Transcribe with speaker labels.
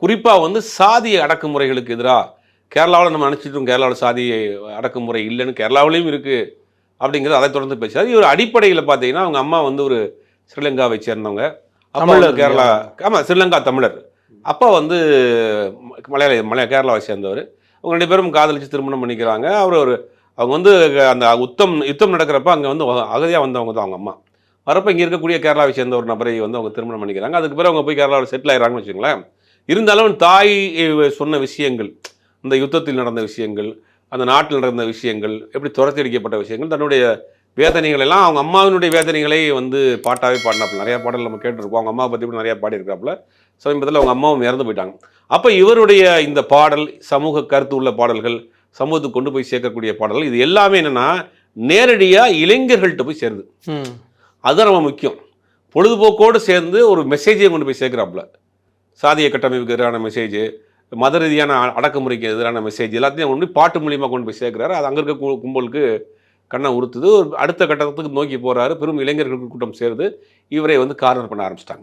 Speaker 1: குறிப்பாக வந்து சாதிய அடக்குமுறைகளுக்கு எதிராக கேரளாவில் நம்ம நினச்சிட்டோம் கேரளாவில் சாதி அடக்குமுறை இல்லைன்னு கேரளாவிலையும் இருக்குது அப்படிங்கிறது அதை தொடர்ந்து பேசுகிறார். இவர் அடிப்படையில் பார்த்தீங்கன்னா அவங்க அம்மா வந்து ஒரு ஸ்ரீலங்காவை சேர்ந்தவங்க. அப்பா வந்து
Speaker 2: தமிழர்
Speaker 1: கேரளா
Speaker 2: இல்லையா?
Speaker 1: ஆமாம் ஸ்ரீலங்கா தமிழர். அப்பா வந்து கேரளாவை சேர்ந்தவர். அவங்க 2 பேரும் காதலிச்சு திருமணம் பண்ணிக்கிறாங்க. அவங்க வந்து அந்த யுத்தம் நடக்கிறப்ப அங்கே வந்து அகதியாக வந்தவங்க தான் அவங்க அம்மா. வரப்போ இங்கே இருக்கக்கூடிய கேரளாவை சேர்ந்த ஒரு நபரை வந்து அவங்க திருமணம் பண்ணிக்கிறாங்க. அதுக்கு பிறகு அவங்க போய் கேரளாவில் செட்டில் ஆயிடுறாங்கன்னு வச்சுக்கோங்களேன். இருந்தாலும் தாய் சொன்ன விஷயங்கள், இந்த யுத்தத்தில் நடந்த விஷயங்கள், அந்த நாட்டில் நடந்த விஷயங்கள், எப்படி துரத்தி அடிக்கப்பட்ட விஷயங்கள், தன்னுடைய வேதனைகள் எல்லாம் அவங்க அம்மாவினுடைய வேதனைகளை வந்து பாட்டாவே பாடினாப்புல. நிறைய பாடல் நம்ம கேட்டிருப்போம். அவங்க அம்மாவை பற்றி கூட நிறையா பாடியிருக்காப்புல. சமீபத்தில் அவங்க அம்மாவும் இறந்து போயிட்டாங்க. அப்போ இவருடைய இந்த பாடல், சமூக கருத்து உள்ள பாடல்கள், சமூகத்துக்கு கொண்டு போய் சேர்க்கக்கூடிய பாடல்கள், இது எல்லாமே என்னென்னா நேரடியாக இளைஞர்கள்ட்ட போய் சேருது. அதுதான் ரொம்ப முக்கியம். பொழுதுபோக்கோடு சேர்ந்து ஒரு மெசேஜையும் கொண்டு போய் சேர்க்குறாப்புல. சாதிய கட்டமைப்புக்கு எதிரான மெசேஜ், மத ரீதியான அடக்குமுறைக்கு எதிரான மெசேஜ் எல்லாத்தையும் கொண்டு போய் பாட்டு மூலியமாக கொண்டு போய் சேர்க்குறாரு. அது அங்கே இருக்க கும்பலுக்கு கண்ணை உறுத்துது. ஒரு அடுத்த கட்டத்துக்கு நோக்கி போகிறாரு. பெரும் இளைஞர்கள் கூட்டம் சேருது. இவரை வந்து கார்னர் பண்ண ஆரம்பிச்சிட்டாங்க.